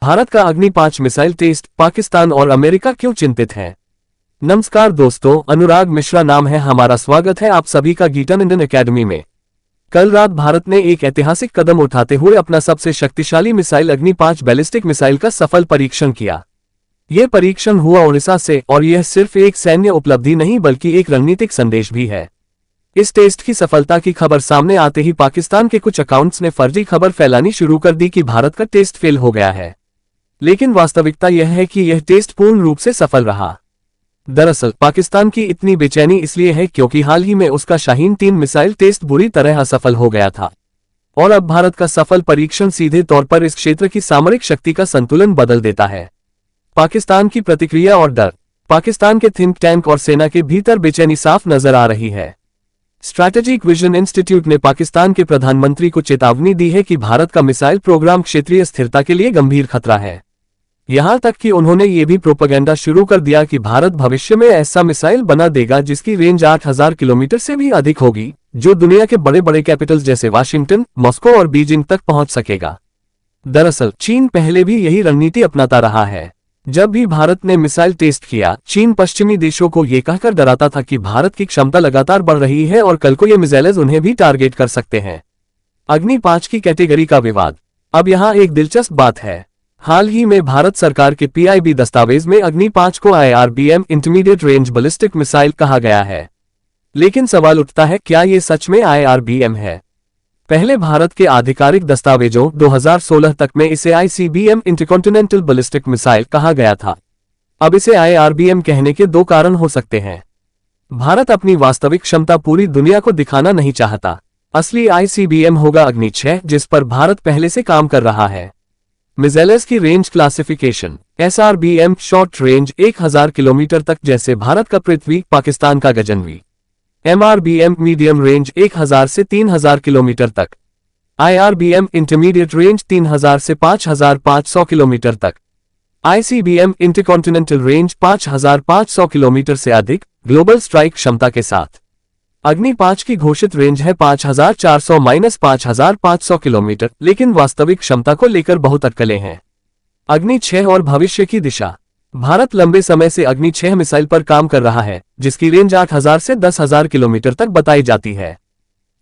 भारत का Agni five missile test, Pakistan और America क्यों चिंतित हैं? नमस्कार दोस्तों, अनुराग मिश्रा नाम है हमारा। स्वागत है आप सभी का गीटन इंडियन एकेडमी में। कल रात भारत ने एक ऐतिहासिक कदम उठाते हुए अपना सबसे शक्तिशाली मिसाइल अग्नि-5 बैलिस्टिक मिसाइल का सफल परीक्षण किया। यह परीक्षण हुआ ओडिशा से और यह सिर्फ एक सैन्य उपलब्धि नहीं बल्कि एक रणनीतिक संदेश भी है। इस टेस्ट की सफलता की खबर सामने आते ही पाकिस्तान के कुछ अकाउंट्स ने फर्जी खबर फैलानी शुरू कर दी कि भारत का टेस्ट फेल हो गया है। लेकिन वास्तविकता यह है कि यह टेस्ट पूर्ण रूप से सफल रहा। दरअसल पाकिस्तान की इतनी बेचैनी इसलिए है क्योंकि हाल ही में उसका शाहीन-3 मिसाइल टेस्ट बुरी तरह असफल हो गया था और अब भारत का सफल परीक्षण सीधे तौर पर इस क्षेत्र की सामरिक शक्ति का संतुलन बदल देता है। पाकिस्तान की प्रतिक्रिया और डर। पाकिस्तान के थिंक टैंक और सेना के भीतर बेचैनी साफ नजर आ रही है। स्ट्रैटेजिक विजन इंस्टीट्यूट ने पाकिस्तान के प्रधानमंत्री को चेतावनी दी है कि भारत का मिसाइल प्रोग्राम क्षेत्रीय स्थिरता के लिए गंभीर खतरा है। यहां तक कि उन्होंने ये भी प्रोपेगेंडा शुरू कर दिया कि भारत भविष्य में ऐसा मिसाइल बना देगा जिसकी रेंज 8000 किलोमीटर से भी अधिक होगी, जो दुनिया के बड़े बड़े कैपिटल्स जैसे वाशिंगटन, मॉस्को और बीजिंग तक पहुंच सकेगा। दरअसल चीन पहले भी यही रणनीति अपनाता रहा है। जब भी भारत ने मिसाइल टेस्ट किया, चीन पश्चिमी देशों को यह कहकर डराता था कि भारत की क्षमता लगातार बढ़ रही है और कल को ये मिसाइल्स उन्हें भी टारगेट कर सकते हैं। अग्नि-5 की कैटेगरी का विवाद। अब यहां एक दिलचस्प बात है। हाल ही में भारत सरकार के PIB दस्तावेज में अग्नि-5 को IRBM intermediate range ballistic missile कहा गया है। लेकिन सवाल उठता है, क्या ये सच में IRBM है? पहले भारत के आधिकारिक दस्तावेजों 2016 तक में इसे ICBM इंटरकॉन्टिनेंटल बैलिस्टिक मिसाइल कहा गया था। अब इसे IRBM कहने के दो कारण हो सकते हैं। भारत अपनी वास्तविक क्षमता पूरी दुनिया को दिखाना नहीं चाहता। असली ICBM होगा अग्नि-6, जिस पर भारत पहले से काम कर रहा है। मिसाइल्स की range classification. SRBM short range 1000 kilometre तक, जैसे भारत का पृथ्वी, पाकिस्तान का गजनवी। MRBM मीडियम रेंज 1000 से 3000 किलोमीटर तक। IRBM इंटरमीडिएट रेंज 3000 से 5500 किलोमीटर तक। ICBM इंटरकॉन्टिनेंटल रेंज 5500 किलोमीटर से अधिक, ग्लोबल स्ट्राइक क्षमता के साथ। अग्नि-5 की घोषित रेंज है 5400-5500 किलोमीटर, लेकिन वास्तविक क्षमता को लेकर बहुत अटकलें हैं। अग्नि-6 और भविष्य की दिशा। भारत लंबे समय से अग्नि-6 मिसाइल पर काम कर रहा है, जिसकी रेंज 8000 से 10000 किलोमीटर तक बताई जाती है।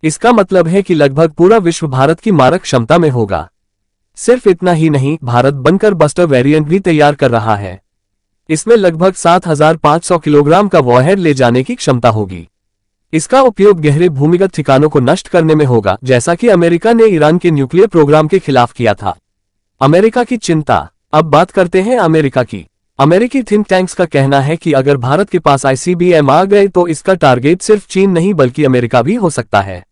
इसका मतलब है कि लगभग पूरा विश्व भारत की मारक क्षमता में होगा। सिर्फ इतना ही नहीं, भारत बंकर बस्टर वेरिएंट भी तैयार कर रहा है। इसमें लगभग 7500 किलोग्राम का वॉरहेड ले जाने की क्षमता होगी। इसका उपयोग गहरे भूमिगत ठिकानों को नष्ट करने में होगा, जैसा कि अमेरिका ने ईरान के न्यूक्लियर प्रोग्राम के खिलाफ किया था। अमेरिका की चिंता। अब बात करते हैं अमेरिका की। अमेरिकी थिंक टैंक्स का कहना है कि अगर भारत के पास ICBM आ गए तो इसका टारगेट सिर्फ चीन नहीं बल्कि अमेरिका भी हो सकता है।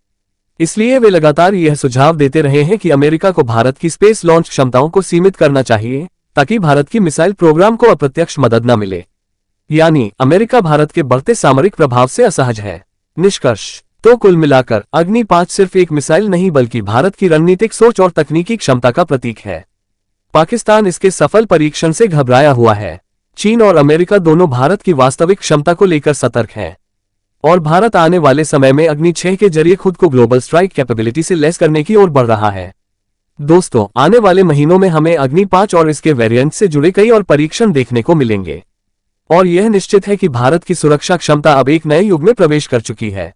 इसलिए वे लगातार यह सुझाव देते रहे हैं कि अमेरिका को भारत की स्पेस लॉन्च क्षमताओं को सीमित करना चाहिए, ताकि भारत की मिसाइल प्रोग्राम को अप्रत्यक्ष मदद न मिले। यानी अमेरिका भारत के बढ़ते सामरिक प्रभाव से असहज है। निष्कर्ष। तो कुल मिलाकर अग्नि-5 सिर्फ एक मिसाइल नहीं बल्कि भारत की रणनीतिक सोच और तकनीकी क्षमता का प्रतीक है। पाकिस्तान इसके सफल परीक्षण से घबराया हुआ है। चीन और अमेरिका दोनों भारत की वास्तविक क्षमता को लेकर सतर्क हैं और भारत आने वाले समय में अग्नि-6 के जरिए खुद को ग्लोबल स्ट्राइक कैपेबिलिटी से लैस करने की ओर बढ़ रहा है। दोस्तों, आने वाले महीनों में हमें अग्नि-5 और इसके वेरिएंट से जुड़े कई और परीक्षण देखने को मिलेंगे और यह निश्चित है कि भारत की सुरक्षा क्षमता अब एक नए युग में प्रवेश कर चुकी है।